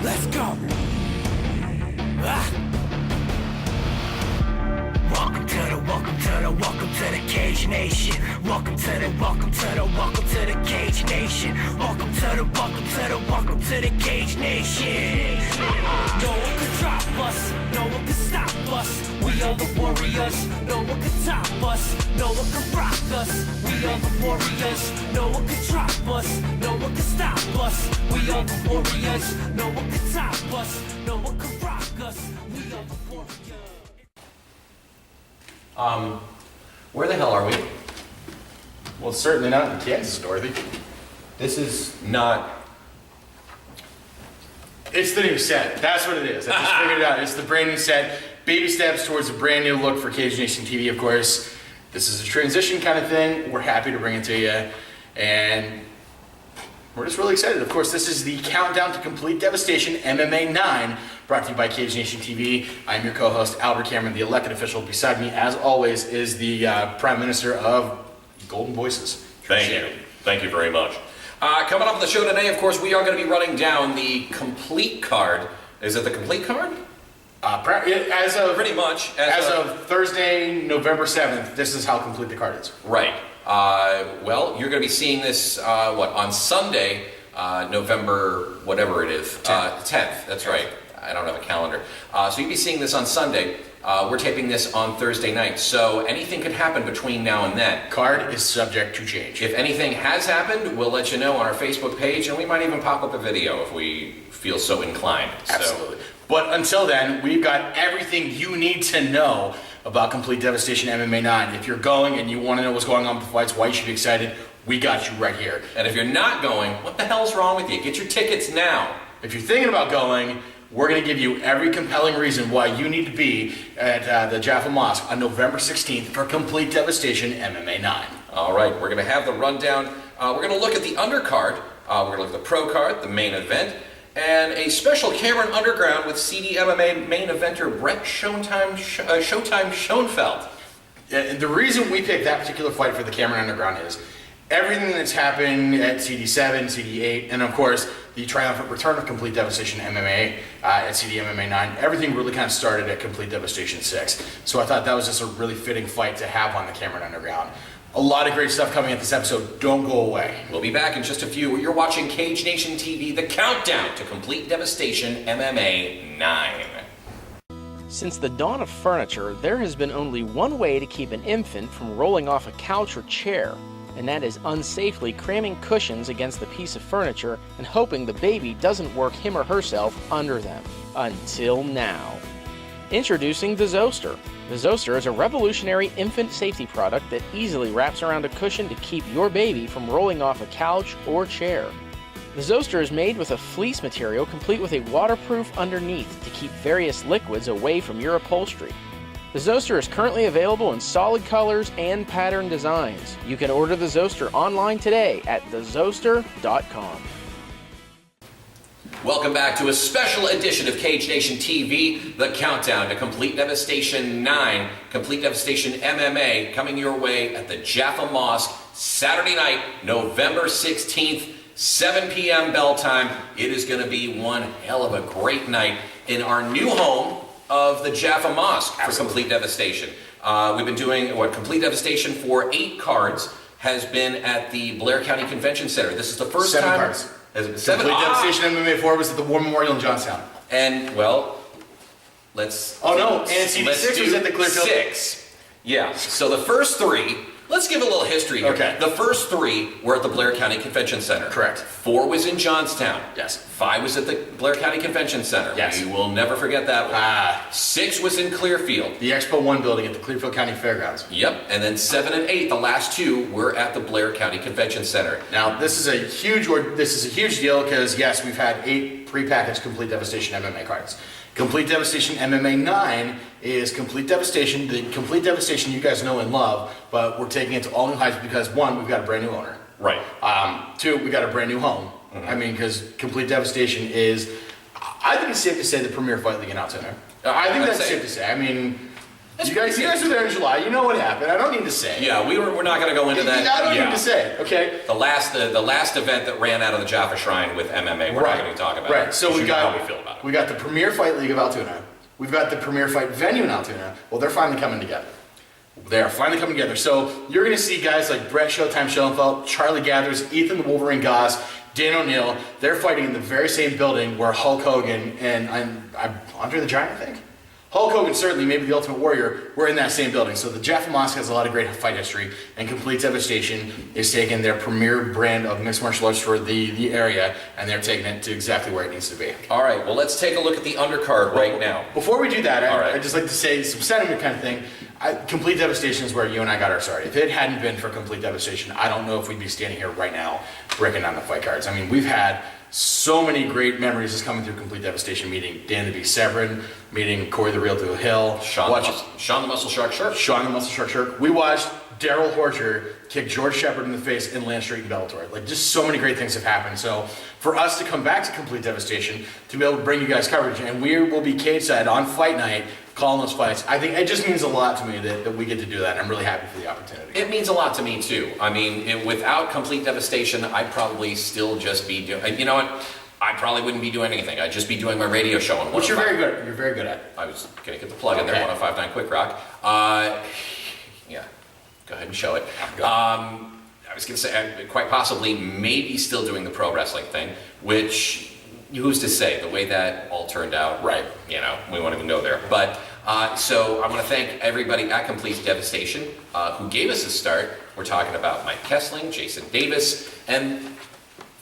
Let's go. Welcome to the Cage Nation. Welcome to the Cage Nation. Welcome to the Cage Nation. No one can drop us, no one can stop us. We are the warriors, no one can top us, no one can rock us. We are the warriors, no one can drop us, no one can stop us. We are the warriors, no one can top us, no one can rock us. We are the warriors. Where the hell are we? Well, certainly not in Kansas, Dorothy. This is Not. It's the new set. That's what it is. I just figured it out. It's the brand new set. Baby steps towards a brand new look for Cage Nation TV, of course. This is a transition kind of thing. We're happy to bring it to you. And we're just really excited. Of course, this is the Countdown to Complete Devastation MMA 9, brought to you by Cage Nation TV. I'm your co-host, Albert Cameron, the elected official. Beside me, as always, is the Prime Minister of Golden Voices. Thank you. Thank you very much. Coming up on the show today, of course, we are going to be running down the complete card. Is it the complete card? As of Pretty much. As of Thursday, November 7th, this is how complete the card is. Right. Well, you're going to be seeing this, on Sunday, November, whatever it is. 10th, that's right. I don't have a calendar. So you'll be seeing this on Sunday. We're taping this on Thursday night, so anything could happen between now and then. Card is subject to change. If anything has happened, we'll let you know on our Facebook page, and we might even pop up a video if we feel so inclined. Absolutely. But until then, we've got everything you need to know about Complete Devastation MMA 9. If you're going and you want to know what's going on with the fights, why you should be excited, we got you right here. And if you're not going, what the hell's wrong with you? Get your tickets now. If you're thinking about going, we're going to give you every compelling reason why you need to be at the Jaffa Mosque on November 16th for Complete Devastation MMA 9. All right, we're going to have the rundown. We're going to look at the undercard. We're going to look at the pro card, the main event, and a special Cameron Underground with CDMMA main eventer Brett Showtime Schoenfeld. And the reason we picked that particular fight for the Cameron Underground is everything that's happened at CD7, CD8, and of course the triumphant return of Complete Devastation MMA at CDMMA 9, everything really kind of started at Complete Devastation 6. So I thought that was just a really fitting fight to have on the Cameron Underground. A lot of great stuff coming at this episode. Don't go away. We'll be back in just a few. You're watching Cage Nation TV, the countdown to Complete Devastation MMA 9. Since the dawn of furniture, there has been only one way to keep an infant from rolling off a couch or chair, and that is unsafely cramming cushions against the piece of furniture and hoping the baby doesn't work him or herself under them. Until now. Introducing the Zoster. The Zoster is a revolutionary infant safety product that easily wraps around a cushion to keep your baby from rolling off a couch or chair. The Zoster is made with a fleece material complete with a waterproof underneath to keep various liquids away from your upholstery. The Zoster is currently available in solid colors and pattern designs. You can order the Zoster online today at thezoster.com. Welcome back to a special edition of Cage Nation TV, the countdown to Complete Devastation 9, Complete Devastation MMA, coming your way at the Jaffa Mosque, Saturday night, November 16th, 7 p.m. bell time. It is going to be one hell of a great night in our new home of the Jaffa Mosque for Complete Devastation. We've been doing, Complete Devastation for 8 cards has been at the Blair County Convention Center. This is the first 7 time. cards. Seven. Complete Devastation MMA 4 was at the War Memorial in Johnstown. And, well, let's... Oh no, and CD6 was at the Clearfield. 6. Yeah, so the first 3, let's give a little history here. Okay. The first 3 were at the Blair County Convention Center. Correct. 4 was in Johnstown. Yes. 5 was at the Blair County Convention Center. Yes. You will never forget that one. 6 was in Clearfield. The Expo 1 building at the Clearfield County Fairgrounds. Yep, and then 7 and 8, the last 2, were at the Blair County Convention Center. Now, this is a huge deal because, yes, we've had 8 prepackaged Complete Devastation MMA cards. Complete Devastation MMA 9 is Complete Devastation, the Complete Devastation you guys know and love, but we're taking it to all new heights because, 1, we've got a brand new owner. Right. 2, we got a brand new home. Mm-hmm. I mean, because Complete Devastation is, I think it's safe to say, the premier fight league in Altoona. I think that's safe to say. I mean, You guys were there in July. You know what happened. I don't need to say. Yeah, we're not going to go into that. I don't need to say. Okay. The last event that ran out of the Jaffa Shrine with MMA, we're not going to talk about. Right. So we got how we feel about it. We got the Premier Fight League of Altoona. We've got the Premier Fight Venue in Altoona. Well, they're finally coming together. They are finally coming together. So you're going to see guys like Brett Showtime Schoenfeld, Charlie Gathers, Ethan the Wolverine Goss, Dan O'Neill. They're fighting in the very same building where Hulk Hogan and I'm Andre the Giant, I think. Hulk Hogan, certainly, maybe the Ultimate Warrior, were in that same building. So the Jaffa Mosque has a lot of great fight history, and Complete Devastation is taking their premier brand of mixed martial arts for the area, and they're taking it to exactly where it needs to be. All right, well, let's take a look at the undercard right now. Before we do that, I'd just like to say some sentiment kind of thing. Complete Devastation is where you and I got our start. If it hadn't been for Complete Devastation, I don't know if we'd be standing here right now breaking down the fight cards. I mean, we've had so many great memories just coming through Complete Devastation, meeting Dan the Beast Severin, meeting Corey the Real Deal Hill, Sean the Muscle Shark Shirk. Sean the Muscle Shark Shirk. We watched Daryl Horcher kick George Shepard in the face in Land Street and Bellator. Like, just so many great things have happened. So for us to come back to Complete Devastation, to be able to bring you guys coverage, and we will be cage side on fight night calling those fights, I think it just means a lot to me that we get to do that. I'm really happy for the opportunity. It means a lot to me too. I mean, without Complete Devastation, I'd probably still just be doing, you know what? I probably wouldn't be doing anything. I'd just be doing my radio show on 105. Which you're very good at. You're very good at. I was going to get the plug in there, 105.9 Quick Rock. Yeah, go ahead and show it. I was going to say, quite possibly, maybe still doing the pro wrestling thing, which, who's to say, the way that all turned out, right? You know, we won't even go there. But, so I want to thank everybody at Complete Devastation who gave us a start. We're talking about Mike Kessling, Jason Davis, and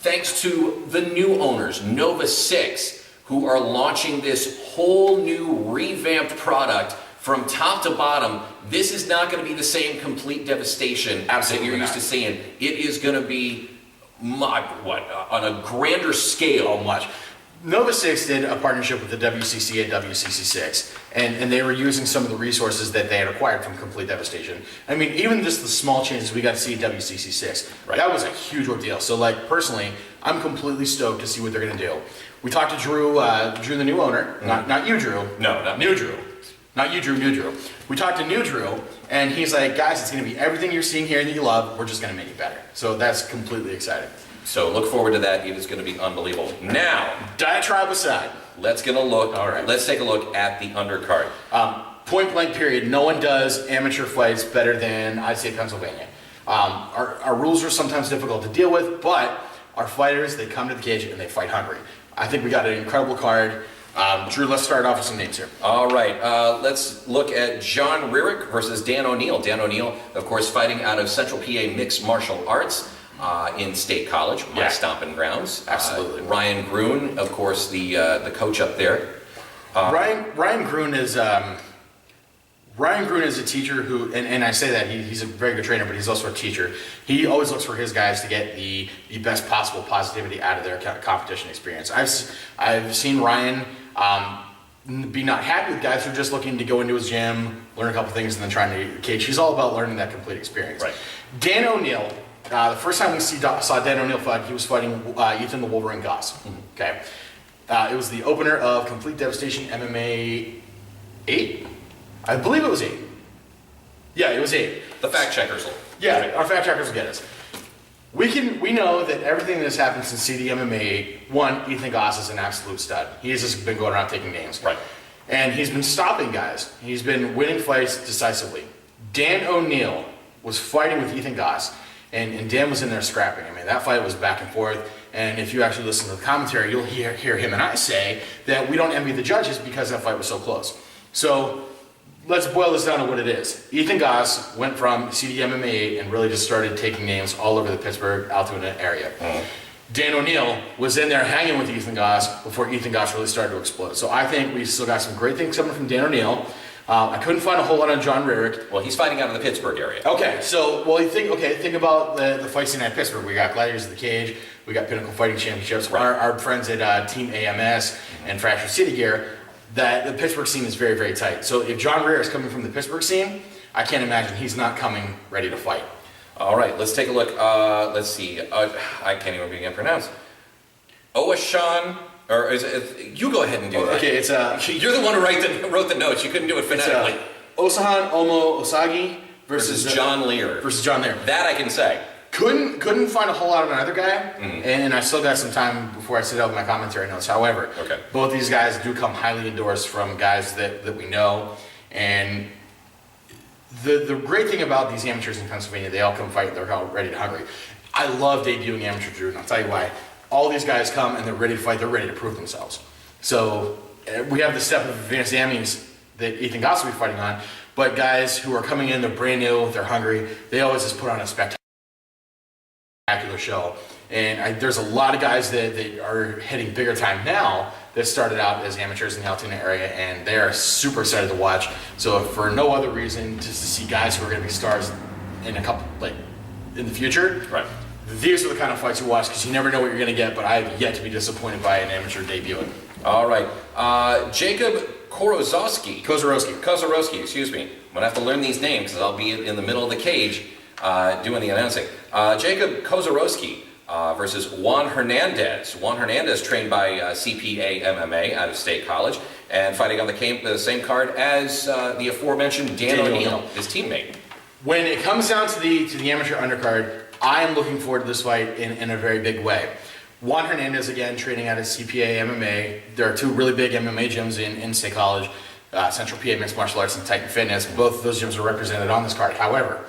thanks to the new owners, Nova 6, who are launching this whole new revamped product from top to bottom. This is not going to be the same Complete Devastation that you're used to seeing. It is going to be, on a grander scale. Oh, much. Nova 6 did a partnership with the WCC and WCC6, and they were using some of the resources that they had acquired from Complete Devastation. I mean, even just the small changes we got to see at WCC6, that was a huge ordeal. So, like, personally, I'm completely stoked to see what they're going to do. We talked to Drew, the new owner, not you, Drew. No, not new Drew. Not you, Drew, new Drew. We talked to new Drew, and he's like, guys, it's going to be everything you're seeing here that you love. We're just going to make it better. So that's completely exciting. So look forward to that. It is going to be unbelievable. Now, diatribe aside, let's take a look at the undercard. Point blank period, no one does amateur fights better than, I'd say, Pennsylvania. Our rules are sometimes difficult to deal with, but our fighters, they come to the cage and they fight hungry. I think we got an incredible card. Drew, let's start off with some names here. All right, let's look at John Rearick versus Dan O'Neill. Dan O'Neill, of course, fighting out of Central PA Mixed Martial Arts in State College, my stomping grounds. Absolutely. Ryan Grun, of course, the coach up there. Ryan Grun is a teacher who, and I say that he's a very good trainer, but he's also a teacher. He always looks for his guys to get the best possible positivity out of their competition experience. I've seen Ryan be not happy with guys who are just looking to go into his gym, learn a couple things, and then trying to cage. He's all about learning that complete experience. Right. Dan O'Neill, the first time we saw Dan O'Neill fight, he was fighting Ethan the Wolverine Goss. Okay. It was the opener of Complete Devastation MMA 8. I believe it was 8. Yeah, it was 8. The fact checkers will. Yeah, our fact checkers will get us. We know that everything that has happened since CDMMA, one, Ethan Goss is an absolute stud. He has just been going around taking names. Right. And he's been stopping guys. He's been winning fights decisively. Dan O'Neill was fighting with Ethan Goss, and Dan was in there scrapping. I mean, that fight was back and forth. And if you actually listen to the commentary, you'll hear him and I say that we don't envy the judges because that fight was so close. So let's boil this down to what it is. Ethan Goss went from CDMMA and really just started taking names all over the Pittsburgh, Altoona area. Dan O'Neill was in there hanging with Ethan Goss before Ethan Goss really started to explode. So I think we still got some great things coming from Dan O'Neill. I couldn't find a whole lot on John Rearick. Well, he's fighting out of the Pittsburgh area. Okay, so, think about the fight scene at Pittsburgh. We got Gladiators of the Cage, we got Pinnacle Fighting Championships, Right. our friends at Team AMS and Fractured City Gear, that the Pittsburgh scene is very, very tight. So if John Rearick is coming from the Pittsburgh scene, I can't imagine he's not coming ready to fight. All right, let's take a look. Let's see. I can't even begin to pronounce. Oashan, or is it? You go ahead and do that. Okay, it's You're the one who wrote the notes. You couldn't do it phonetically. Osahan Omo Osagi versus John Lear. Versus John Lear. That I can say. Couldn't find a whole lot of another guy, and I still got some time before I sit down with my commentary notes. However, both these guys do come highly endorsed from guys that we know, and the great thing about these amateurs in Pennsylvania, they all come fight, they're all ready and hungry. I love debuting amateur Drew, and I'll tell you why. All these guys come and they're ready to fight, they're ready to prove themselves. So we have the step of advanced amies that Ethan Goss will be fighting on, but guys who are coming in, they're brand new, they're hungry, they always just put on a spectacular show. And there's a lot of guys that are hitting bigger time now that started out as amateurs in the Altoona area, and they are super excited to watch. So if for no other reason, just to see guys who are going to be stars in a couple, like in the future, right? These are the kind of fights you watch because you never know what you're going to get. But I have yet to be disappointed by an amateur debuting. All right, Jacob Kozorosky, excuse me. I'm gonna have to learn these names because I'll be in the middle of the cage doing the announcing. Jacob Kozorosky versus Juan Hernandez. Juan Hernandez trained by CDMMA out of State College and fighting on the same card as the aforementioned Dan O'Neill, his teammate. When it comes down to the amateur undercard, I am looking forward to this fight in a very big way. Juan Hernandez, again, training out of CDMMA. There are two really big MMA gyms in State College, Central PA Mixed Martial Arts and Titan Fitness. Both of those gyms are represented on this card. However,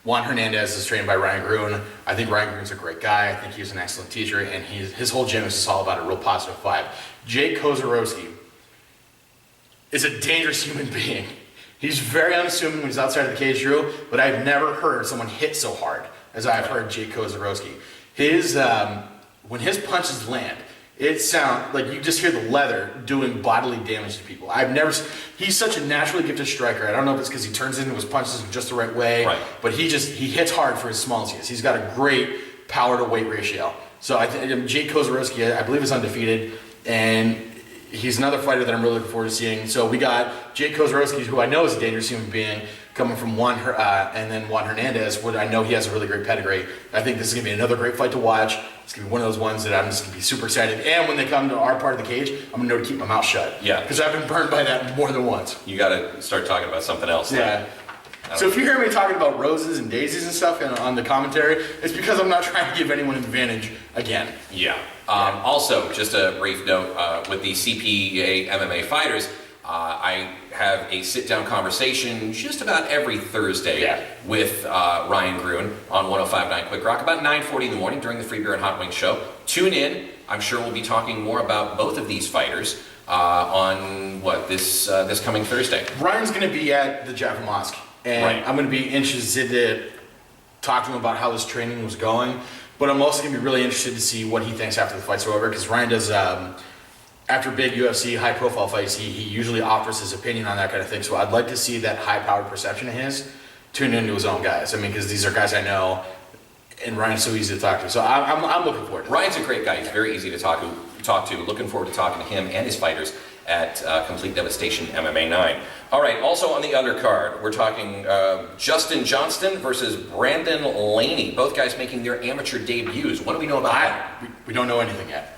Juan Hernandez is trained by Ryan Gruen. I think Ryan Gruen's a great guy. I think he's an excellent teacher, and his whole gym is just all about a real positive vibe. Jake Kozorosky is a dangerous human being. He's very unassuming when he's outside of the cage, Drew, but I've never heard someone hit so hard as I've heard Jake Kozorosky. When his punches land, it sounds like you just hear the leather doing bodily damage to people. He's such a naturally gifted striker. I don't know if it's because he turns into his punches just the right way, but he hits hard for as small as he is. He's got a great power to weight ratio. So I think Jake Kozorosky, I believe, is undefeated, and he's another fighter that I'm really looking forward to seeing. So we got Jake Kozorosky, who I know is a dangerous human being, coming from Juan Hernandez, where I know he has a really great pedigree. I think this is going to be another great fight to watch. It's going to be one of those ones that I'm just going to be super excited. And when they come to our part of the cage, I'm going to know to keep my mouth shut. Yeah. Because I've been burned by that more than once. You got to start talking about something else. Yeah. So if you hear me talking about roses and daisies and stuff on the commentary, it's because I'm not trying to give anyone an advantage again. Yeah. Also, just a brief note, with the CPA MMA fighters, I have a sit-down conversation just about every Thursday with Ryan Gruen on 105.9 Quick Rock, about 9:40 in the morning during the Free Beer and Hot Wings show. Tune in. I'm sure we'll be talking more about both of these fighters on this coming Thursday. Ryan's going to be at the Jaffa Mosque, and I'm going to be interested to talk to him about how his training was going, but I'm also going to be really interested to see what he thinks after the fight's over, because Ryan does... after big UFC high-profile fights, he usually offers his opinion on that kind of thing. So I'd like to see that high-powered perception of his tune into his own guys. I mean, because these are guys I know, and Ryan's so easy to talk to. So I'm looking forward to it. Ryan's a great guy. He's very easy to talk to. Looking forward to talking to him and his fighters at Complete Devastation MMA 9. All right, also on the undercard, we're talking Johnston versus Brandon Laney. Both guys making their amateur debuts. What do we know about that? We don't know anything yet.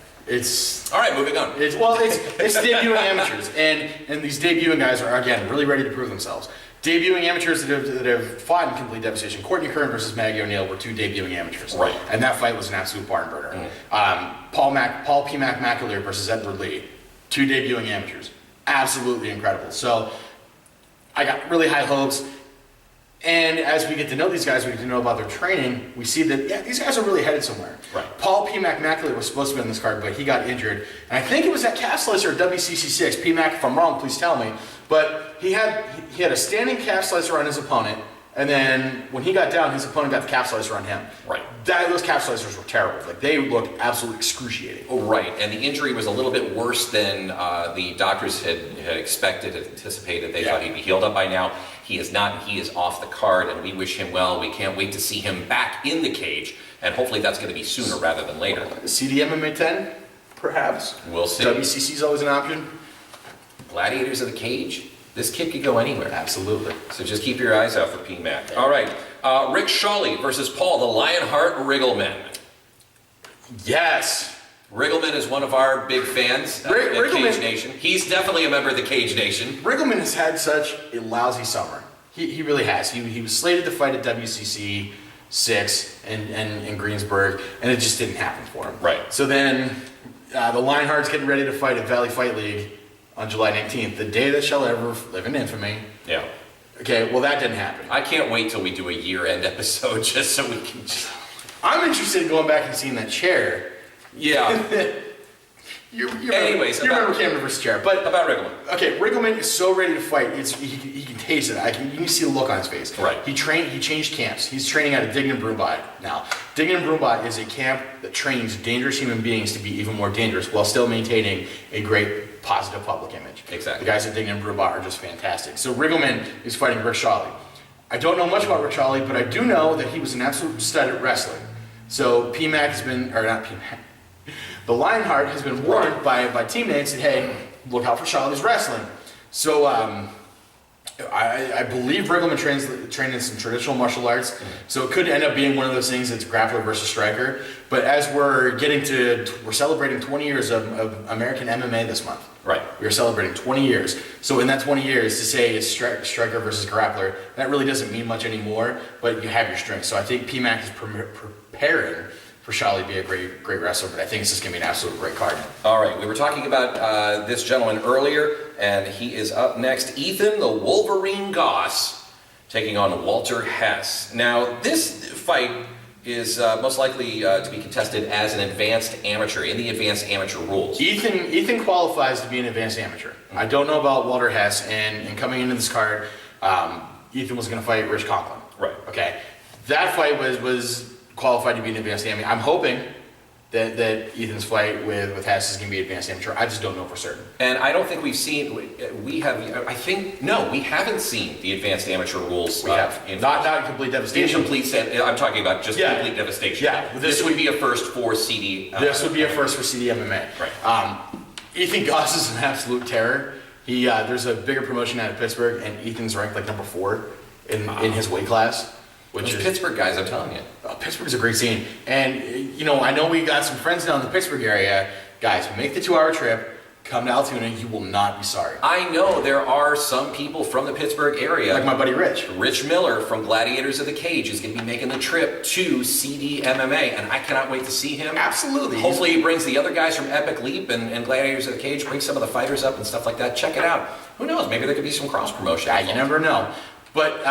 All right, moving on. It's debuting amateurs, and these debuting guys are, again, really ready to prove themselves. Debuting amateurs that have fought in Complete Devastation. Courtney Kern versus Maggie O'Neill were two debuting amateurs. Right. And that fight was an absolute barn burner. Paul P. McAleer versus Edward Lee. Two debuting amateurs. Absolutely incredible. So I got really high hopes. And as we get to know these guys, we get to know about their training, we see that, these guys are really headed somewhere. Right. Paul P. McAleer was supposed to be on this card, but he got injured. And I think it was that calf slicer at WCC6. P. Mac, if I'm wrong, please tell me. But he had a standing calf slicer on his opponent, and then when he got down, his opponent got the calf slicer on him. Right. Those calf slicers were terrible. Like, they looked absolutely excruciating. Oh, right. And the injury was a little bit worse than the doctors had expected, anticipated. They thought he'd be healed up by now. He is not. He is off the card, and we wish him well. We can't wait to see him back in the cage, and hopefully that's going to be sooner rather than later. CDMMA 10, perhaps. We'll see. WCC is always an option. Gladiators of the cage. This kid could go anywhere. Absolutely. So just keep your eyes out for PMAC. All right. Rick Shawley versus Paul, the Lionheart Riggleman. Yes. Riggleman is one of our big fans at Cage Nation. He's definitely a member of the Cage Nation. Riggleman has had such a lousy summer. He really has. He was slated to fight at WCC 6 in Greensburg, and it just didn't happen for him. Right. So then the Lionheart's getting ready to fight at Valley Fight League on July 19th, the day that shall ever live in infamy. Yeah. Okay, well that didn't happen. I can't wait till we do a year-end episode just so we can just... I'm interested in going back and seeing that chair. Yeah. you Anyways, remember Cameron versus chair, but about Riggleman. Okay, Riggleman is so ready to fight. He can taste it. You can see the look on his face. Right. He changed camps. He's training out of Dignan Broombot now. Dignan Broombot is a camp that trains dangerous human beings to be even more dangerous while still maintaining a great positive public image. Exactly. The guys at Dignan Broombot are just fantastic. So Riggleman is fighting Rick Shawley. I don't know much about Rick Shawley, but I do know that he was an absolute stud at wrestling. So PMAC has been, or not PMAC, the Lionheart has been warned by teammates that, hey, look out for Shawley's wrestling. So I believe Riggleman trained in some traditional martial arts, so it could end up being one of those things that's grappler versus striker. But as we're celebrating 20 years of American MMA this month. Right. We're celebrating 20 years. So in that 20 years, to say it's striker versus grappler, that really doesn't mean much anymore, but you have your strengths. So I think PMAC is preparing for Shawley to be a great wrestler, but I think it's just going to be an absolute great card. All right, we were talking about this gentleman earlier, and he is up next. Ethan the Wolverine Goss taking on Walter Hess. Now, this fight is most likely to be contested as an advanced amateur, in the advanced amateur rules. Ethan qualifies to be an advanced amateur. Mm-hmm. I don't know about Walter Hess, and coming into this card, Ethan was going to fight Rich Conklin. Right. Okay. That fight was qualified to be an advanced amateur. I'm hoping that Ethan's fight with Hess is going to be advanced amateur. I just don't know for certain. And I don't think we've seen, we haven't seen the advanced amateur rules. We have. Not complete devastation. I'm talking about just complete devastation. Yeah. This would be a first for CD. This would be a first for CDMMA. Right. Ethan Goss is an absolute terror. There's a bigger promotion out of Pittsburgh, and Ethan's ranked like number 4 in his weight class. Which is Pittsburgh guys, I'm telling you. Pittsburgh's a great scene. And, I know we got some friends down in the Pittsburgh area. Guys, make the 2-hour trip, come to Altoona, you will not be sorry. I know there are some people from the Pittsburgh area. Like my buddy Rich. Rich Miller from Gladiators of the Cage is going to be making the trip to CDMMA, and I cannot wait to see him. Absolutely. Hopefully he brings the other guys from Epic Leap and Gladiators of the Cage, bring some of the fighters up and stuff like that. Check it out. Who knows? Maybe there could be some cross-promotion. Yeah, you never know. But,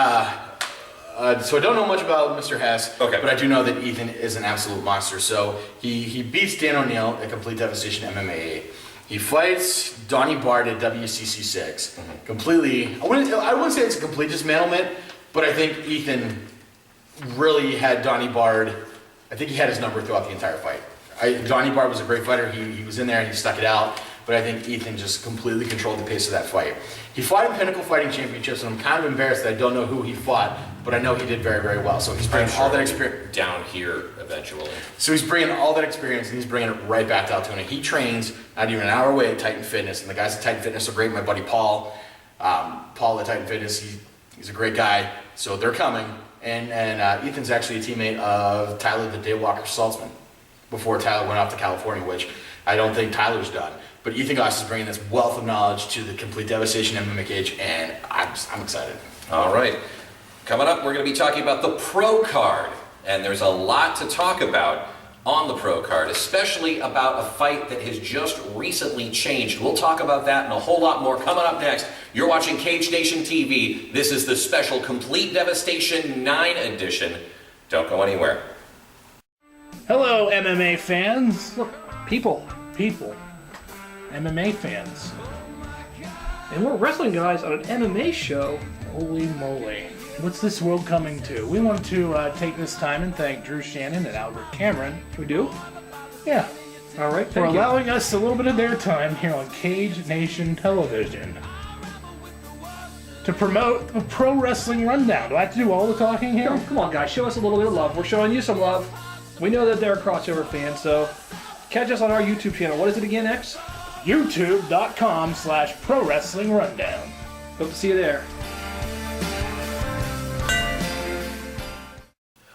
so I don't know much about Mr. Hess, but I do know that Ethan is an absolute monster. So he beats Dan O'Neill at Complete Devastation MMA. He fights Donnie Bard at WCC 6. Mm-hmm. Completely, I wouldn't say it's a complete dismantlement, but I think Ethan really had Donnie Bard. I think he had his number throughout the entire fight. Donnie Bard was a great fighter. He was in there and he stuck it out. But I think Ethan just completely controlled the pace of that fight. He fought in Pinnacle Fighting Championships, and I'm kind of embarrassed that I don't know who he fought, but I know he did very, very well. So he's bringing all that experience down here eventually. So he's bringing all that experience, and he's bringing it right back to Altoona. He trains not even an hour away at Titan Fitness, and the guys at Titan Fitness are great. My buddy Paul at Titan Fitness, he's a great guy. So they're coming, and Ethan's actually a teammate of Tyler the Daywalker Saltzman before Tyler went off to California, which I don't think Tyler's done. But Ethan Goss is bringing this wealth of knowledge to the Complete Devastation MMA Cage, and I'm excited. All right. Coming up, we're going to be talking about the pro card. And there's a lot to talk about on the pro card, especially about a fight that has just recently changed. We'll talk about that and a whole lot more coming up next. You're watching Cage Nation TV. This is the special Complete Devastation 9 edition. Don't go anywhere. Hello, MMA fans. Look, people. MMA fans. And we're wrestling guys on an MMA show. Holy moly. What's this world coming to? We want to take this time and thank Drew Shannon and Albert Cameron. We do? Yeah. All right, for allowing us a little bit of their time here on Cage Nation Television to promote the Pro Wrestling Rundown. Do I have to do all the talking here? Come on, guys. Show us a little bit of love. We're showing you some love. We know that they're a crossover fan, so catch us on our YouTube channel. What is it again, X? YouTube.com/Pro Wrestling Rundown. Hope to see you there.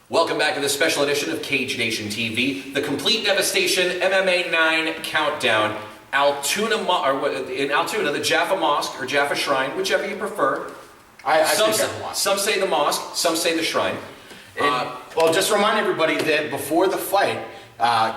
Welcome back to this special edition of Cage Nation TV, the Complete Devastation MMA 9 Countdown. In Altoona, the Jaffa Mosque or Jaffa Shrine, whichever you prefer. Some say the mosque, some say the shrine. Well, just to remind everybody that before the fight,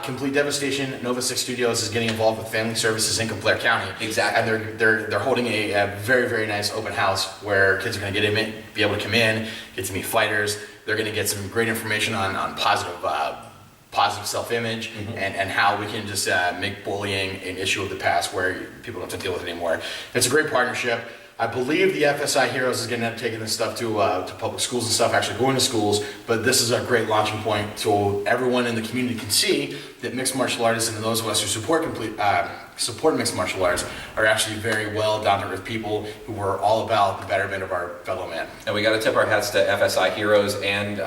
Complete Devastation Nova 6 Studios is getting involved with Family Services in Blair County. Exactly. And they're holding a very, very nice open house where kids are going to be able to come in, get to meet fighters. They're going to get some great information on positive self-image and how we can just make bullying an issue of the past where people don't have to deal with it anymore. It's a great partnership. I believe the FSI Heroes is going to end up taking this stuff to public schools and stuff, actually going to schools, but this is a great launching point so everyone in the community can see that mixed martial artists and those of us who support mixed martial arts are actually very well down-to-earth people who are all about the betterment of our fellow man. And we got to tip our hats to FSI Heroes and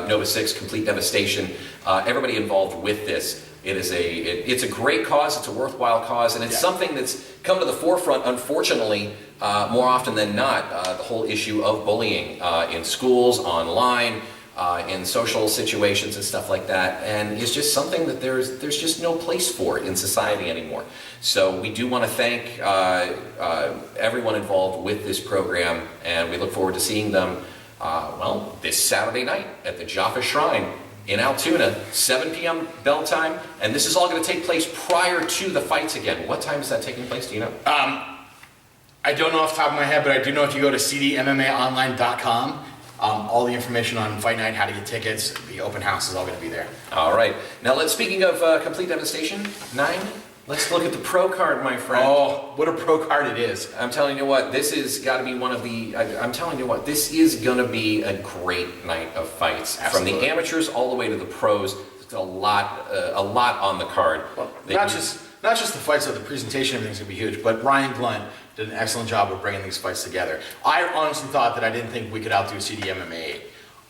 Nova 6 Complete Devastation, everybody involved with this. It's a great cause, it's a worthwhile cause, and it's something that's come to the forefront, unfortunately, more often than not, the whole issue of bullying in schools, online, in social situations and stuff like that, and it's just something that there's just no place for in society anymore. So we do want to thank everyone involved with this program, and we look forward to seeing them, this Saturday night at the Jaffa Shrine in Altoona, 7 p.m. bell time, and this is all going to take place prior to the fights again. What time is that taking place, do you know? I don't know off the top of my head, but I do know if you go to CDMMAonline.com, all the information on fight night, how to get tickets, the open house is all going to be there. All right. Now, speaking of Complete Devastation 9, let's look at the pro card, my friend. Oh, what a pro card it is. I'm telling you what, this has got to be one of the, I'm telling you what, this is going to be a great night of fights. Absolutely. From the amateurs all the way to the pros, there's a lot on the card. Well, not just the fights, though, the presentation, everything's going to be huge, but Ryan Blunt did an excellent job of bringing these fights together. I honestly thought that I didn't think we could outdo CDMMA.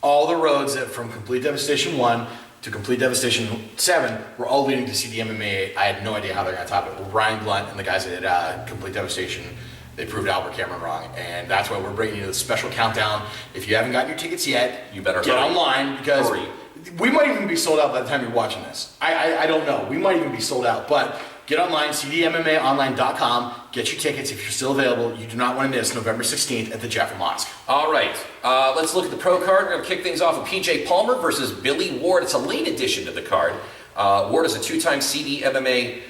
All the roads from Complete Devastation 1 to Complete Devastation 7 were all leading to CDMMA. I had no idea how they're going to top it. But Ryan Blunt and the guys at Complete Devastation, they proved Albert Cameron wrong. And that's why we're bringing you the special countdown. If you haven't gotten your tickets yet, you better get hurry. Online because we might even be sold out by the time you're watching this. I don't know. We might even be sold out. But get online, CDMMAonline.com. Get your tickets if you're still available. You do not want to miss November 16th at the Jaffa Mosque. All right, let's look at the pro card. We're going to kick things off with PJ Palmer versus Billy Ward. It's a late addition to the card. Ward is a two-time CDMMA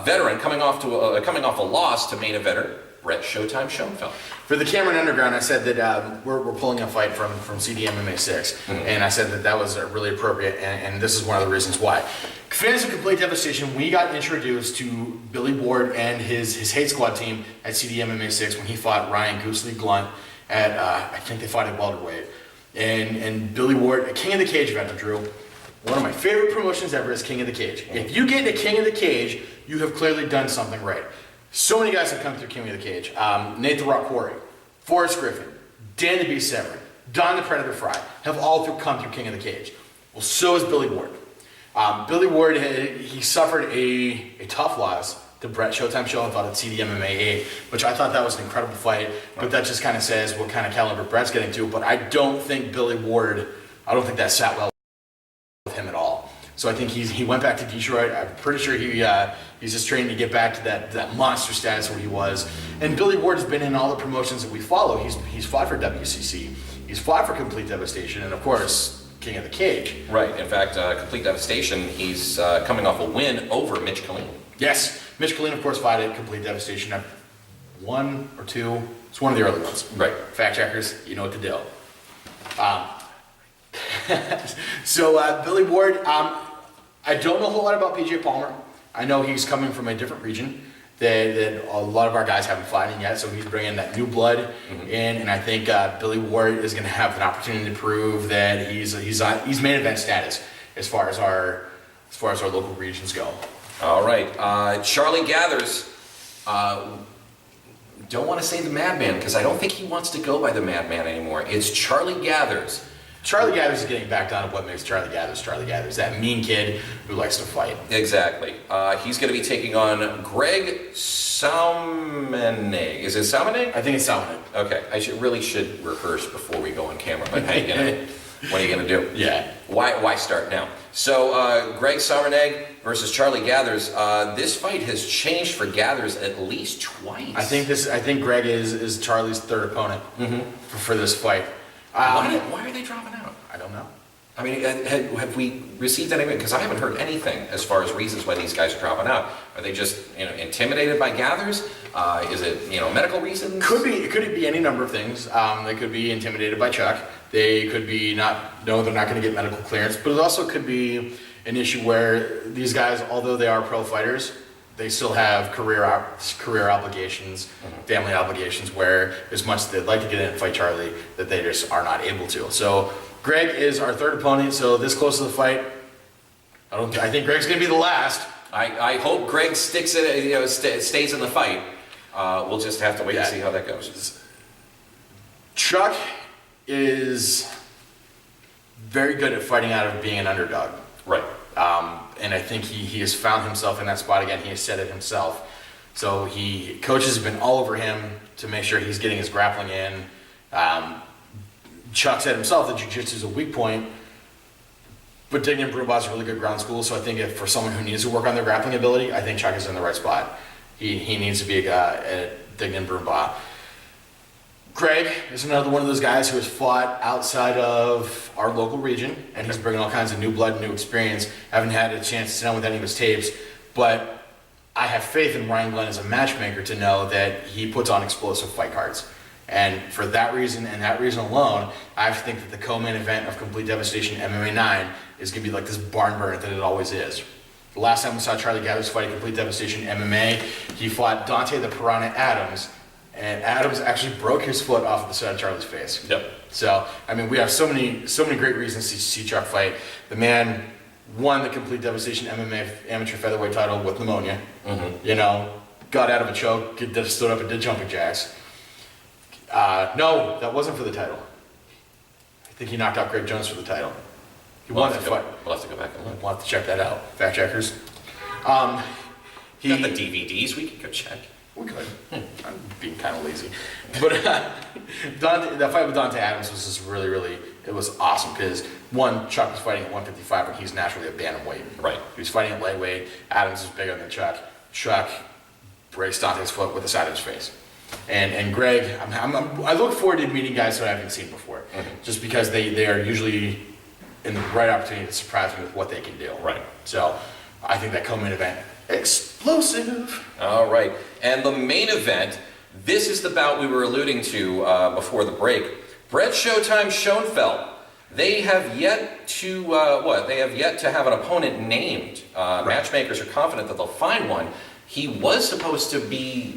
veteran coming off a loss to main eventer Brett Showtime Schoenfeld. For the Cameron Underground, I said that we're pulling a fight from CDMMA 6, and I said that was really appropriate, and this is one of the reasons why. Fans of Complete Devastation, we got introduced to Billy Ward and his Hate Squad team at CDMMA 6 when he fought Ryan Goosley Glunt at, I think they fought at welterweight. And Billy Ward, a King of the Cage veteran, Drew. One of my favorite promotions ever is King of the Cage. If you get into King of the Cage, you have clearly done something right. So many guys have come through King of the Cage. Nate the Rock Quarry, Forrest Griffin, Dan the Beast Severn, Don the Predator Fry have all come through King of the Cage. Well, so has Billy Ward. Billy Ward, he suffered a tough loss to Brett Showtime Schoenfeld at CDMMA 8, which I thought that was an incredible fight, but that just kind of says what kind of caliber Brett's getting to. But I don't think Billy Ward, I don't think that sat well with him at all. So I think he went back to Detroit. I'm pretty sure he's just training to get back to that monster status where he was. And Billy Ward has been in all the promotions that we follow. He's fought for WCC, he's fought for Complete Devastation, and of course, King of the Cage. Right. In fact, Complete Devastation, he's coming off a win over Mitch Killeen. Yes. Mitch Killeen, of course, fought at Complete Devastation. 1 or 2. It's one of the early ones. Right. Fact checkers, you know what to do. So Billy Ward, I don't know a whole lot about PJ Palmer. I know he's coming from a different region that a lot of our guys haven't fought in yet, so he's bringing that new blood in, and I think Billy Ward is going to have an opportunity to prove that he's main event status as far as our local regions go. All right, Shawley Gathers. Don't want to say the Madman because I don't think he wants to go by the Madman anymore. It's Charlie Gathers. Charlie Gathers is getting back down to what makes Charlie Gathers, that mean kid who likes to fight. Exactly. He's going to be taking on Greg Saumenig. Is it Saumenig? I think it's Saumenig. Okay. I really should rehearse before we go on camera, but hey, What are you going to do? Yeah. Why start now? So, Greg Saumenig versus Charlie Gathers. This fight has changed for Gathers at least twice. I think Greg is Charlie's third opponent for this fight. Why are they dropping out? I don't know. I mean, have we received anything? Because I haven't heard anything as far as reasons why these guys are dropping out. Are they just intimidated by Gathers? Is it medical reasons? Could be any number of things. They could be intimidated by Chuck. They could be they're not going to get medical clearance. But it also could be an issue where these guys, although they are pro fighters, they still have career obligations, family obligations, where as much as they'd like to get in and fight Charlie, that they just are not able to. So Greg is our third opponent, so this close to the fight, I think Greg's going to be the last. I hope Greg sticks it, stays in the fight. We'll just have to wait and see how that goes. Chuck is very good at fighting out of being an underdog. Right. And I think he has found himself in that spot again. He has said it himself. So coaches have been all over him to make sure he's getting his grappling in. Chuck said himself that jiu-jitsu is a weak point, but digging in Brumbaugh is a really good ground school. So I think for someone who needs to work on their grappling ability, I think Chuck is in the right spot. He needs to be a guy at digging in Brumbaugh. Greg is another one of those guys who has fought outside of our local region, and he's bringing all kinds of new blood and new experience. I haven't had a chance to sit down with any of his tapes, but I have faith in Ryan Glenn as a matchmaker to know that he puts on explosive fight cards. And for that reason and that reason alone, I think that the co-main event of Complete Devastation MMA 9 is going to be like this barn burner that it always is. The last time we saw Charlie Gathers fight at Complete Devastation MMA, he fought Dante the Piranha Adams, and Adams actually broke his foot off of the side of Charlie's face. Yep. So, I mean, we have so many great reasons to see Chuck fight. The man won the Complete Devastation MMA amateur featherweight title with pneumonia. Got out of a choke, stood up and did jumping jacks. No, that wasn't for the title. I think he knocked out Greg Jones for the title. He won that fight. We'll have to go back and look. We'll have to check that out. Fact checkers. Got the DVDs, we can go check. We could. I'm being kind of lazy. But that fight with Dante Adams was just really, it was awesome because, one, Chuck was fighting at 155 and he's naturally a bantamweight. Right. He was fighting at lightweight. Adams is bigger than Chuck. Chuck breaks Dante's foot with the side of his face. And Greg, I look forward to meeting guys that I haven't seen before, just because they are usually in the right opportunity to surprise me with what they can do. Right. So I think that co-main event, explosive. All right. And the main event, this is the bout we were alluding to before the break. Brett Showtime Schoenfeld. They have yet to, They have yet to have an opponent named. Matchmakers are confident that they'll find one. He was supposed to be,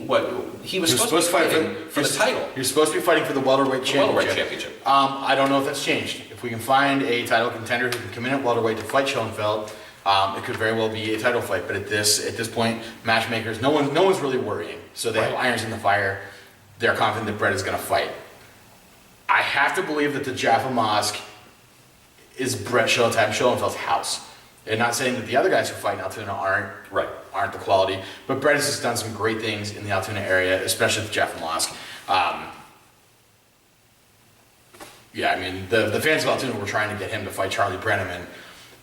He was supposed to be fighting for the title. You're supposed to be fighting for the welterweight championship. Welterweight championship. I don't know if that's changed. If we can find a title contender who can come in at welterweight to fight Schoenfeld, it could very well be a title fight. But at this point, matchmakers, no one's really worrying. So they have irons in the fire. They're confident that Brett is going to fight. I have to believe that the Jaffa Mosque is Brett Schoenfeld's house. And not saying that the other guys who fight in Altoona aren't the quality, but Brett has just done some great things in the Altoona area, especially at the Jaffa Mosque. The fans of Altoona were trying to get him to fight Charlie Brenneman,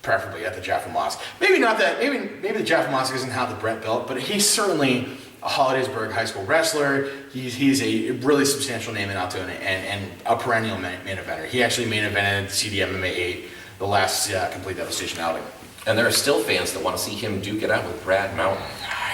preferably at the Jaffa Mosque. Maybe the Jaffa Mosque isn't how the Brett built, but he's certainly a Hollidaysburg high school wrestler. He's a really substantial name in Altoona and a perennial main eventer. He actually main evented CDMMA 8, the last Complete Devastation outing. And there are still fans that want to see him duke it out with Brad Mountain,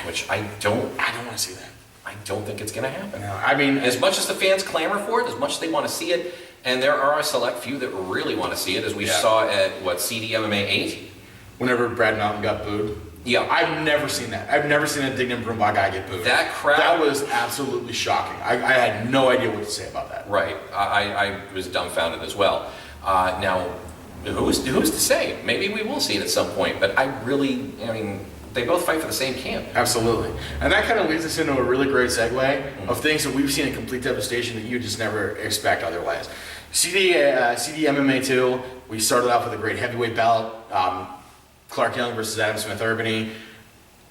which I don't want to see that. I don't think it's going to happen. No, I mean, as much as the fans clamor for it, as much as they want to see it, and there are a select few that really want to see it, as we saw at CDMMA 8. Whenever Brad Mountain got booed. Yeah. I've never seen that. I've never seen a Dignam Brumbaugh guy get booed. That crowd. That was absolutely shocking. I had no idea what to say about that. Right. I was dumbfounded as well. Now, who's to say? Maybe we will see it at some point, but they both fight for the same camp. Absolutely. And that kind of leads us into a really great segue of things that we've seen in Complete Devastation that you just never expect otherwise. CDMMA 2, we started off with a great heavyweight bout. Clark Young versus Adam Smith Urbany.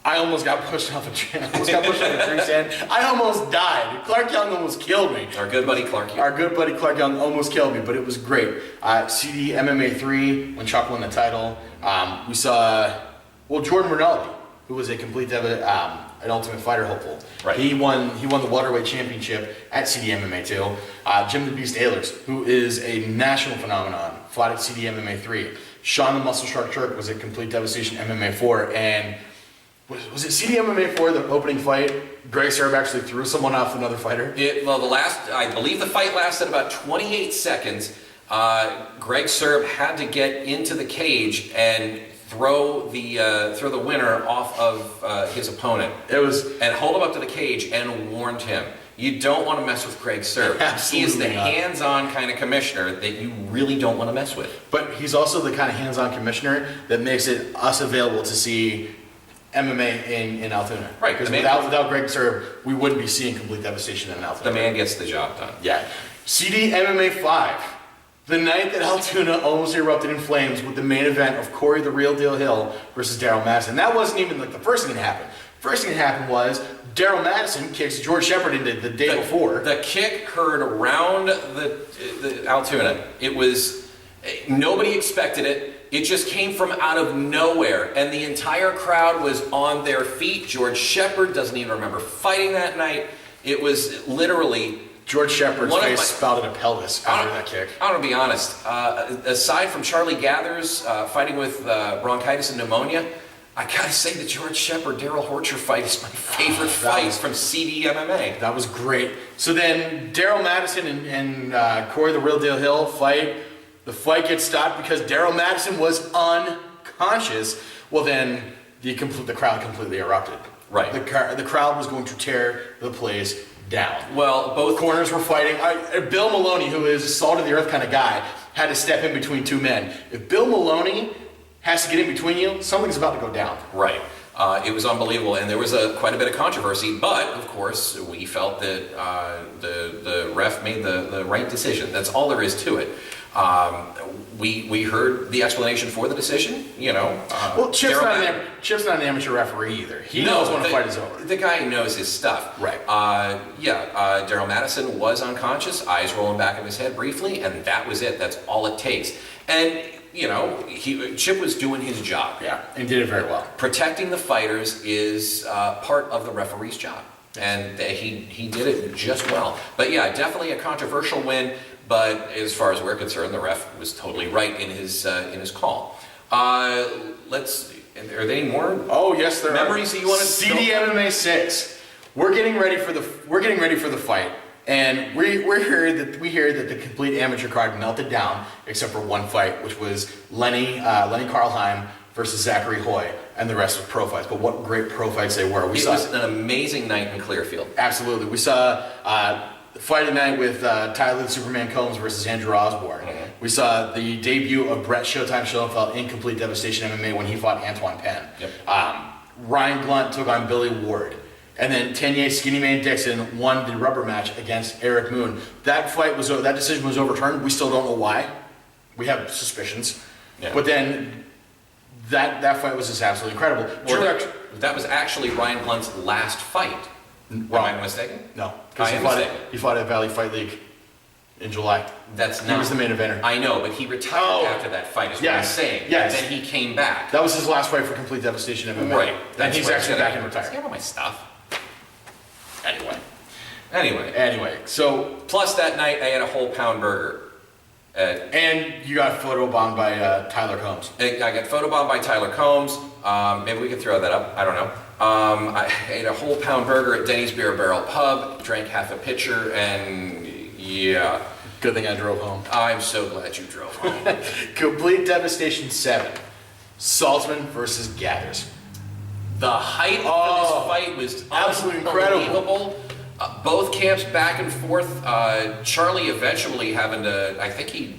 I almost got pushed off a tree. I almost got pushed off a tree stand. I almost died. Clark Young almost killed me. Our good buddy Clark Young. Our good buddy Clark Young almost killed me, but it was great. CDMMA 3, when Chuck won the title, we saw, Jordan Rinaldi, who was a complete an Ultimate Fighter hopeful. Right. He won the welterweight championship at CDMMA 2. Jim the Beast Ehlers, who is a national phenomenon, fought at CDMMA 3. Sean the Muscle Shark Turk was at Complete Devastation MMA 4, and was it CDMMA 4, the opening fight? Greg Serb actually threw someone off another fighter? I believe the fight lasted about 28 seconds. Greg Serb had to get into the cage and throw the winner off of his opponent. And hold him up to the cage and warned him. You don't want to mess with Greg Serb. He is the hands-on kind of commissioner that you really don't want to mess with. But he's also the kind of hands-on commissioner that makes it us available to see MMA in Altoona. Right. Because without Greg Serb, we wouldn't be seeing Complete Devastation in Altoona. The man gets the job done. Yeah. CDMMA 5. The night that Altoona almost erupted in flames with the main event of Corey the Real Deal Hill versus Daryl Madison. That wasn't even like the first thing that happened. First thing that happened was Daryl Madison kicks George Shepard into the day before. The kick heard around the Altoona. It was, nobody expected it. It just came from out of nowhere, and the entire crowd was on their feet. George Shepard doesn't even remember fighting that night. It was literally... George Shepard's face spouted a pelvis after that kick. I'm going to be honest. Aside from Charlie Gathers fighting with bronchitis and pneumonia, I gotta say the George Shepard Daryl Horcher fight is my favorite fight from CDMMA. That was great. So then Daryl Madison and Corey the Real Deal Hill fight. The fight gets stopped because Daryl Madison was unconscious. Well, then the crowd completely erupted. Right. The crowd was going to tear the place down. Well, both corners were fighting. Bill Maloney, who is a salt of the earth kind of guy, had to step in between two men. If Bill Maloney has to get in between you, something's about to go down. Right. It was unbelievable, and there was quite a bit of controversy, but of course we felt that the ref made the right decision. That's all there is to it. We heard the explanation for the decision, well, Chip's not an amateur referee either. He knows when a fight is over. The guy knows his stuff. Right. Daryl Madison was unconscious, eyes rolling back in his head briefly, and that was it. That's all it takes. And Chip was doing his job. Yeah, and did it very well. Protecting the fighters is part of the referee's job, and he did it just well. But yeah, definitely a controversial win. But as far as we're concerned, the ref was totally right in his call. Are there any more? Oh yes, there memories are. That you want to CDMMA 6. We're getting ready for the fight. And we hear that the complete amateur card melted down, except for one fight, which was Lenny Karlheim versus Zachary Hoy, and the rest was pro fights. But what great pro fights they were! It was an amazing night in Clearfield. Absolutely, we saw the fight tonight with Tyler the Superman Combs versus Andrew Osborne. Mm-hmm. We saw the debut of Brett Showtime Schoenfeld in Complete Devastation MMA when he fought Antoine Penn. Yep. Ryan Blunt took on Billy Ward. And then Tenier Skinny Man Dixon won the rubber match against Eric Moon. That decision was overturned. We still don't know why. We have suspicions. Yeah. But then that fight was just absolutely incredible. Well, that was actually Ryan Blunt's last fight. Am I mistaken? No, because he fought at Valley Fight League in July. He was the main eventer. I know, but he retired after that fight, is what I'm saying. Yes. And then he came back. That was his last fight for Complete Devastation MMA. Right. And he's actually back in retirement. Get all my stuff. Anyway, so... Plus that night, I had a whole pound burger. And you got photobombed by Tyler Combs. I got photobombed by Tyler Combs. Maybe we could throw that up. I don't know. I ate a whole pound burger at Denny's Beer Barrel Pub, drank half a pitcher, and yeah. Good thing I drove home. I'm so glad you drove home. Complete Devastation 7. Saltzman versus Gathers. The height of this fight was absolutely incredible. Both camps back and forth. Charlie eventually having to, I think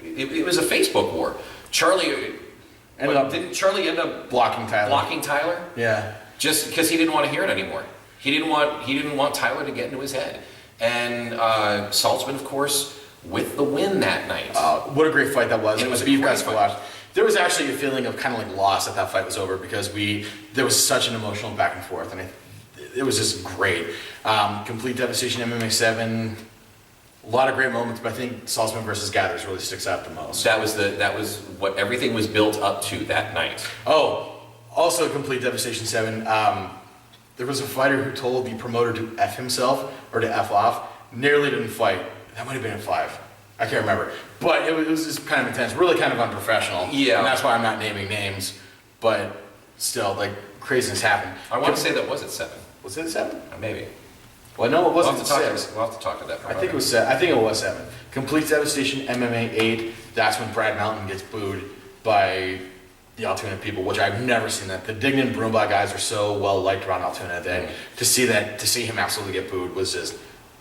it was a Facebook war. Didn't Charlie end up blocking Tyler? Yeah. Just because he didn't want to hear it anymore. He didn't want Tyler to get into his head. And Saltzman, of course, with the win that night. What a great fight that was. It was a beef great got squashed. there was actually a feeling of kind of like loss that fight was over because there was such an emotional back and forth, and it was just great. Complete devastation MMA 7. A lot of great moments, but I think Salzman versus Gathers really sticks out the most. That was what everything was built up to that night. Oh, also Complete Devastation 7. There was a fighter who told the promoter to F himself or to F off. Nearly didn't fight. That might have been at 5. I can't remember. But it was just kind of intense, really kind of unprofessional. Yeah. And that's why I'm not naming names. But still, like, craziness happened. I want to say that was at 7. Was it 7? Maybe. Well, no, it wasn't We'll have 6. we'll have to talk to that promoter. I think it was 7. I think it was 7. Complete Devastation MMA 8. That's when Brad Mountain gets booed by the Altoona people, which I've never seen that. The Dignan and Broombach guys are so well liked around Altoona that to see him absolutely get booed was just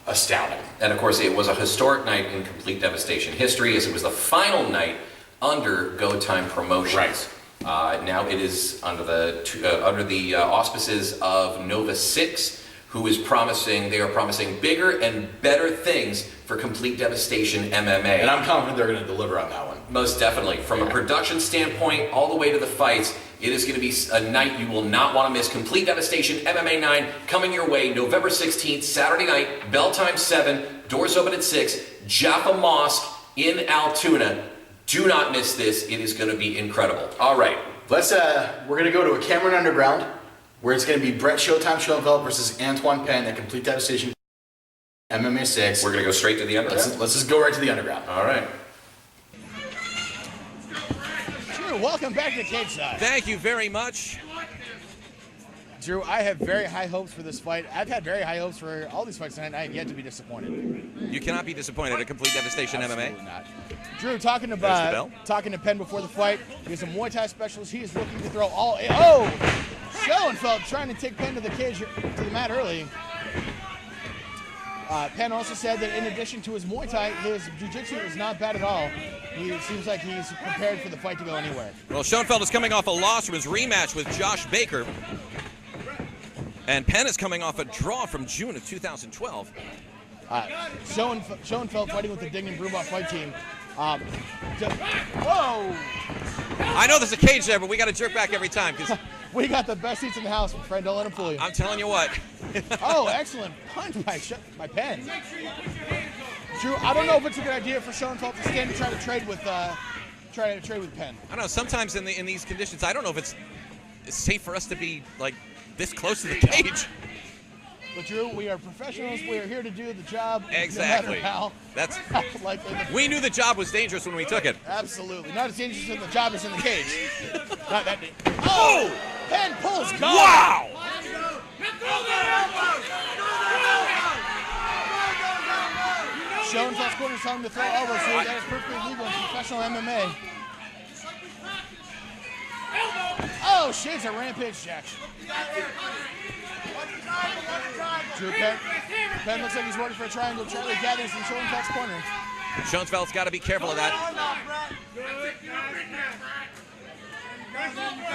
astounding. And of course, it was a historic night in Complete Devastation history, as it was the final night under Go Time Promotions. Right. Now it is under the auspices of Nova 6, who is they are promising bigger and better things for Complete Devastation MMA. And I'm confident they're going to deliver on that one. Most definitely. From a production standpoint, all the way to the fights, it is going to be a night you will not want to miss. Complete Devastation MMA 9 coming your way November 16th, Saturday night, bell time 7, doors open at 6, Jaffa Mosque in Altoona. Do not miss this. It is going to be incredible. All right. We're going to go to a Cameron Underground, where it's going to be Brett Showtime Schoenfeld versus Antoine Penn at Complete Devastation MMA 6. We're going to go straight to the underground. Let's just go right to the underground. All right. Drew, welcome back to Cage Side. Thank you very much. Drew, I have very high hopes for this fight. I've had very high hopes for all these fights tonight, and I have yet to be disappointed. You cannot be disappointed at Complete Devastation Absolutely MMA. not. Drew, talking to Penn before the fight, he's a Muay Thai specialist. He is looking to throw all. Oh, Schoenfeld trying to take Penn to the cage, to the mat early. Penn also said that in addition to his Muay Thai, his jiu-jitsu is not bad at all. He seems like he's prepared for the fight to go anywhere. Well, Schoenfeld is coming off a loss from his rematch with Josh Baker. And Penn is coming off a draw from June of 2012. Schoenfeld fighting with the Dignan Brumbaugh fight team. Whoa! I know there's a cage there, but we got to jerk back every time because we got the best seats in the house, my friend. Don't let him fool you. I'm telling you what. Oh, excellent punch by Penn. Drew, I don't know if it's a good idea for Schoenfeld to stand and try to trade with Penn. I don't know. Sometimes in these conditions, I don't know if it's safe for us to be like this close to the cage. But Drew, we are professionals. We are here to do the job. Exactly. No matter how That's. likely We knew the job was dangerous when we took it. Absolutely. Not as dangerous as the job is in the cage. Not that. Oh! Penn pulls guard. Wow! Schoenfeld's corner telling him to throw elbows here. That is perfectly legal in professional MMA. Oh, shit, it's a rampage jack. Drew Penn looks like he's working for a triangle. Charlie gathers in Schoenfeld's corner. Schoenfeld's got to be careful of that.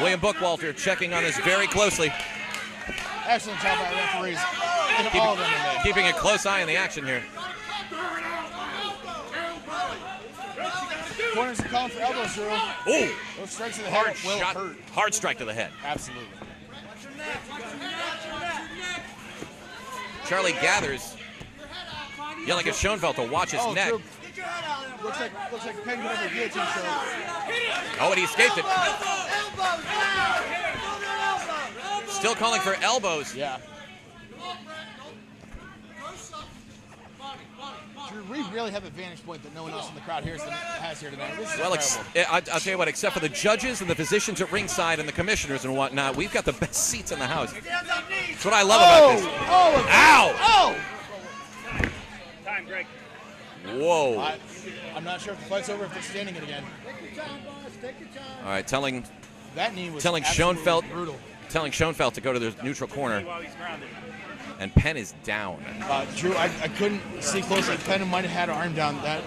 William Bookwalter checking on this very closely. Excellent job by referees. All of them in Keeping a close eye on the action here. Corners are calling for elbows, Drew. Ooh! Those strikes to the Hard head will shot. hurt. Hard strike to the head. Absolutely. Charlie gathers, yelling at Schoenfeld to watch his neck. Drew. Looks like Penn got over guillotine show. Oh, and he escaped it. Still calling for elbows. Yeah. Drew, we really have a vantage point that no one else in the crowd has here tonight. This is incredible. I'll tell you what, except for the judges and the physicians at ringside and the commissioners and whatnot, we've got the best seats in the house. That's what I love about this. Ow! Oh! Time, Greg. Whoa. I'm not sure if the fight's over if they're standing it again. All right, telling That knee was Schoenfeld brutal. Telling Schoenfeld to go to the neutral corner. And Penn is down. Drew, I couldn't see closely. Penn might have had an arm down. That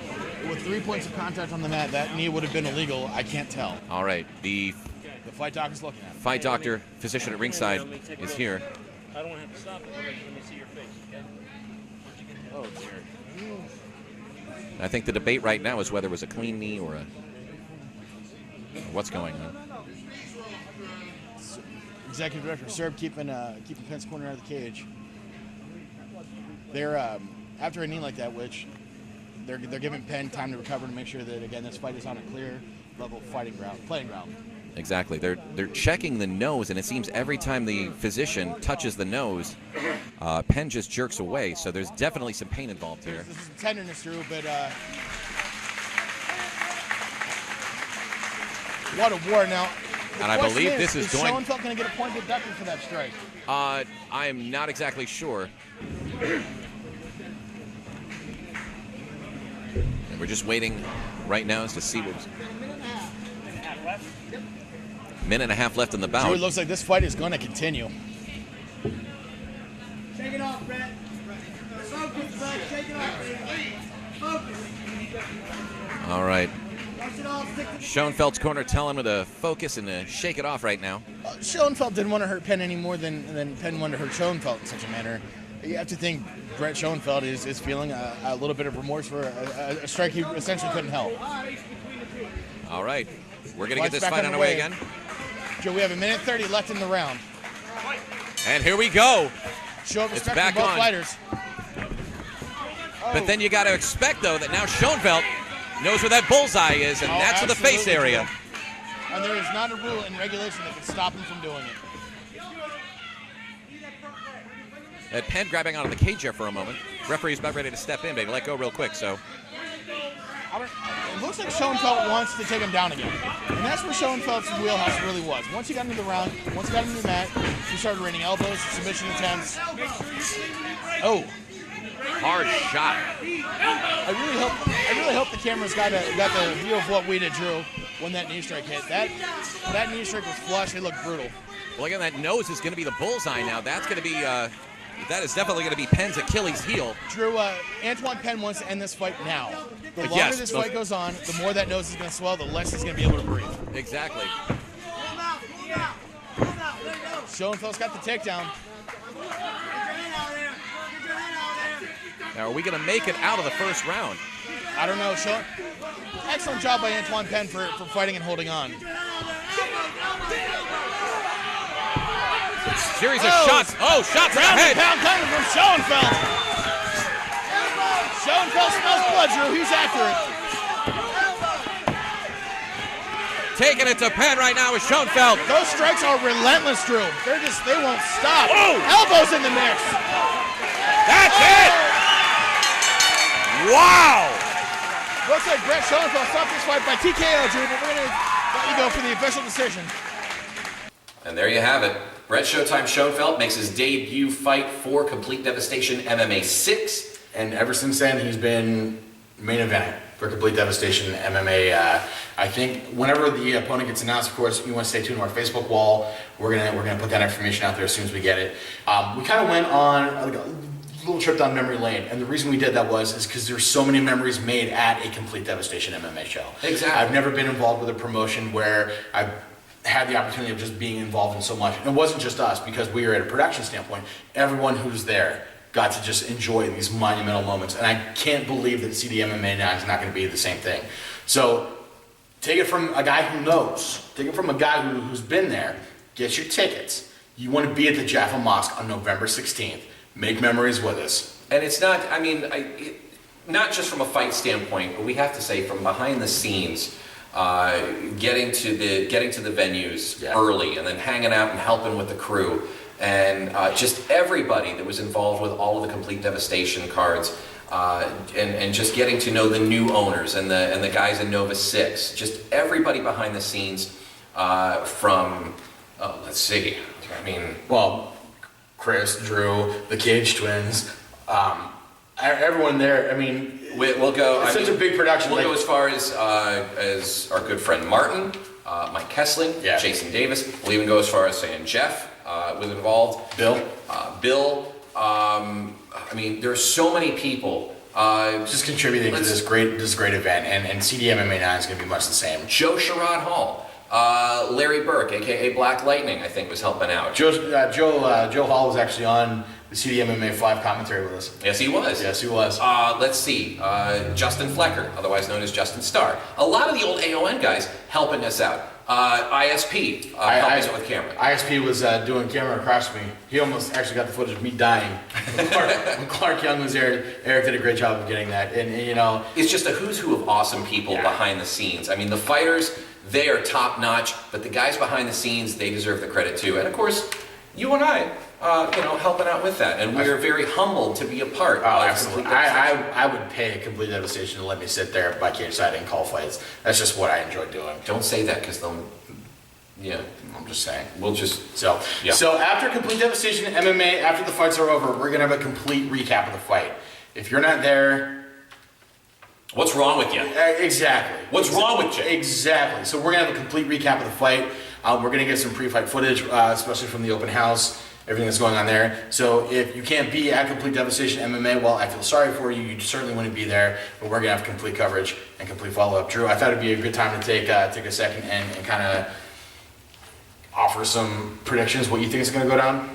with 3 points of contact on the mat, that knee would have been illegal. I can't tell. All right, the fight doc is looking at it. Fight doctor, physician at ringside, is here. I don't have to stop it. Let me see your face, okay? Oh dear. I think the debate right now is whether it was a clean knee or a what's going on. Executive Director Serb keeping Penn's corner out of the cage. They're after a knee like that, which they're giving Penn time to recover to make sure that again this fight is on a clear level playing ground. Exactly. They're checking the nose, and it seems every time the physician touches the nose, Penn just jerks away. So there's definitely some pain involved here. This is some tenderness, Drew, but what a war now. And I believe this is going. Is Schoenfeld going to get a point deducted for that strike? I am not exactly sure. And we're just waiting right now to see what's. Minute and a half left in the bout. Drew, it looks like this fight is going to continue. Shake it off, Brett. Focus, Brett. Shake it off, baby. Focus. All right. Schoenfeld's corner telling him to focus and to shake it off right now. Schoenfeld didn't want to hurt Penn any more than Penn wanted to hurt Schoenfeld in such a manner. You have to think Brett Schoenfeld is feeling a little bit of remorse for a strike he essentially couldn't help. All right. We're going to get this fight underway again. Joe, we have 1:30 left in the round. And here we go. Show of It's respect back from both on. fighters. But then you got to expect, though, that now Schoenfeld knows where that bullseye is, and that's to the face absolutely, area. Joe. And there is not a rule in regulation that can stop him from doing it. That Penn grabbing out of the cage here for a moment. Referee's about ready to step in, baby. Let go real quick, so. It looks like Schoenfeld wants to take him down again. And that's where Schoenfeld's wheelhouse really was. Once he got into the round, once he got into the mat, he started raining elbows, submission attempts. Oh. Hard shot. I really hope the cameras got the view of what we did, Drew, when that knee strike hit. That knee strike was flush. It looked brutal. Well, again, that nose is going to be the bullseye now. That's going to be, that is definitely going to be Penn's Achilles heel. Drew, Antoine Penn wants to end this fight now. The longer this fight goes on, the more that nose is going to swell, the less he's going to be able to breathe. Exactly. Schoenfeld's got the takedown. Now, are we going to make it out of the first round? I don't know. Excellent job by Antoine Penn for fighting and holding on. Series of shots. Oh, shots in the head. Pound coming from Schoenfeld. Schoenfeld smells blood, Drew. He's after it. Taking it to Penn right now with Schoenfeld. Those strikes are relentless, Drew. They won't stop. Oh. Elbows in the mix. That's it. Wow. Looks like Brett Schoenfeld stopped this fight by TKO, Drew, but we're going to let you go for the official decision. And there you have it. Brett Showtime Schoenfeld makes his debut fight for Complete Devastation MMA 6. And ever since then, he's been main event for Complete Devastation MMA. I think whenever the opponent gets announced, of course, you want to stay tuned to our Facebook wall. We're gonna put that information out there as soon as we get it. We kind of went on a little trip down memory lane, and the reason we did that is because there's so many memories made at a Complete Devastation MMA show. Exactly. I've never been involved with a promotion where I've had the opportunity of just being involved in so much. And it wasn't just us, because we were at a production standpoint. Everyone who's there got to just enjoy these monumental moments. And I can't believe that CDMMA now is not going to be the same thing. So take it from a guy who knows. Take it from a guy who's been there. Get your tickets. You want to be at the Jaffa Mosque on November 16th. Make memories with us. And it's not, not just from a fight standpoint, but we have to say from behind the scenes, getting to the venues early and then hanging out and helping with the crew, and just everybody that was involved with all of the Complete Devastation cards, and just getting to know the new owners and the guys in Nova 6, just everybody behind the scenes, from let's see, Chris, Drew, the Cage Twins, everyone there. We'll go. It's such a big production. We'll go as far as our good friend Martin, Mike Kessling, Jason Davis. We'll even go as far as saying Jeff was involved. Bill. There's so many people just contributing to this great event, and CDMMA 9 is going to be much the same. Joe Sherrod Hall. Larry Burke, aka Black Lightning, I think was helping out. Joe Hall was actually on the CDMMA 5 commentary with us. Yes, he was. Yes, he was. Let's see. Justin Flecker, otherwise known as Justin Starr. A lot of the old AON guys helping us out. ISP helping with camera. ISP was doing camera across from me. He almost actually got the footage of me dying. When Clark Young was there, Eric did a great job of getting that. And you know, it's just a who's who of awesome people behind the scenes. I mean, the fighters, they are top notch, but the guys behind the scenes, they deserve the credit too. And of course, you and I, helping out with that. And we are very humbled to be a part of absolutely. I would pay a Complete Devastation to let me sit there by cage side and call fights. That's just what I enjoy doing. Don't say that because they'll, I'm just saying. We'll just, So after Complete Devastation MMA, after the fights are over, we're going to have a complete recap of the fight. If you're not there... What's wrong with you? Exactly. What's wrong with you? Exactly. So we're going to have a complete recap of the fight. We're going to get some pre-fight footage, especially from the open house, everything that's going on there. So if you can't be at Complete Devastation MMA, well, I feel sorry for you. You certainly wouldn't be there, but we're going to have complete coverage and complete follow-up. Drew, I thought it'd be a good time to take a second and kind of offer some predictions, what you think is going to go down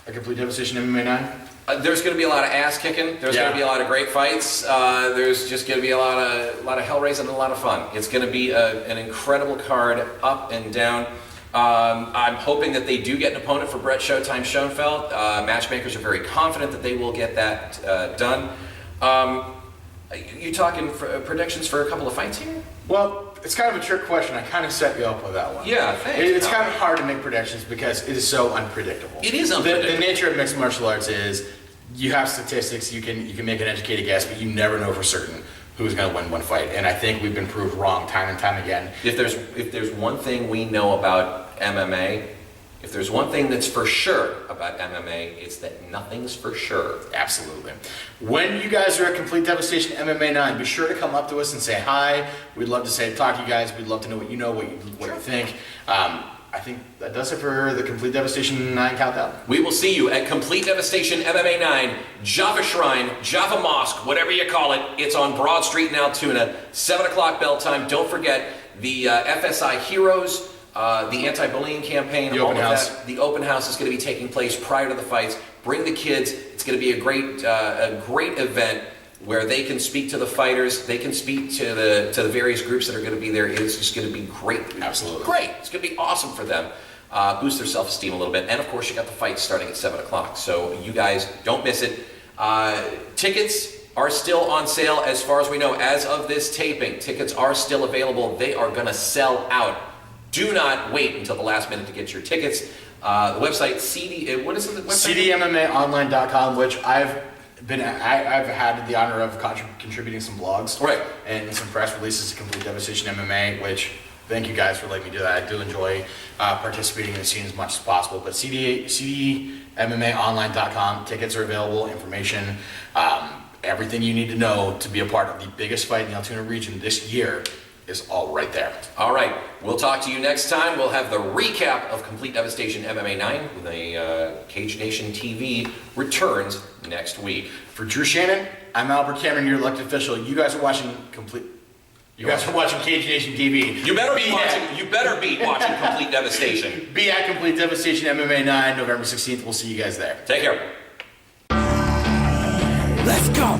at Complete Devastation MMA 9. There's going to be a lot of ass kicking. There's going to be a lot of great fights. There's just going to be a lot of hell raising and a lot of fun. It's going to be an incredible card, up and down. I'm hoping that they do get an opponent for Brett Showtime Schoenfeld. Matchmakers are very confident that they will get that done. You talking predictions for a couple of fights here? Well, it's kind of a trick question. I kind of set you up with that one. Yeah, thanks. It's kind of hard to make predictions because it is so unpredictable. It is unpredictable. The nature of mixed martial arts is you have statistics, you can make an educated guess, but you never know for certain who's going to win one fight. And I think we've been proved wrong time and time again. If there's one thing we know about MMA, if there's one thing that's for sure about MMA, it's that nothing's for sure. Absolutely. When you guys are at Complete Devastation MMA 9, be sure to come up to us and say hi. We'd love to talk to you guys. We'd love to know what you know, what you think. I think that does it for the Complete Devastation 9 countdown. We will see you at Complete Devastation MMA 9, Java Shrine, Java Mosque, whatever you call it. It's on Broad Street in Altoona, 7 o'clock bell time. Don't forget the FSI Heroes, the anti-bullying campaign, the open house. The open house is going to be taking place prior to the fights. Bring the kids. It's going to be a great event where they can speak to the fighters, they can speak to the various groups that are going to be there. It's just going to be great. Absolutely. Great. It's going to be awesome for them. Boost their self-esteem a little bit. And of course, you got the fight starting at 7 o'clock. So you guys don't miss it. Tickets are still on sale as far as we know. As of this taping, tickets are still available. They are going to sell out. Do not wait until the last minute to get your tickets. The website, what is it? The website? CDMMAonline.com, which I've had the honor of contributing some blogs, right, and some press releases to Complete Devastation MMA, which thank you guys for letting me do that. I do enjoy participating in the scene as much as possible. But CDMMAonline.com, tickets are available, information, everything you need to know to be a part of the biggest fight in the Altoona region this year is all right there. All right, we'll talk to you next time. We'll have the recap of Complete Devastation MMA 9 when the Cage Nation TV returns next week. For Drew Shannon, I'm Albert Cameron, your elected official. You guys are watching Cage Nation TV. You better be watching Complete Devastation. Be at Complete Devastation MMA 9, November 16th. We'll see you guys there. Take care. Let's go.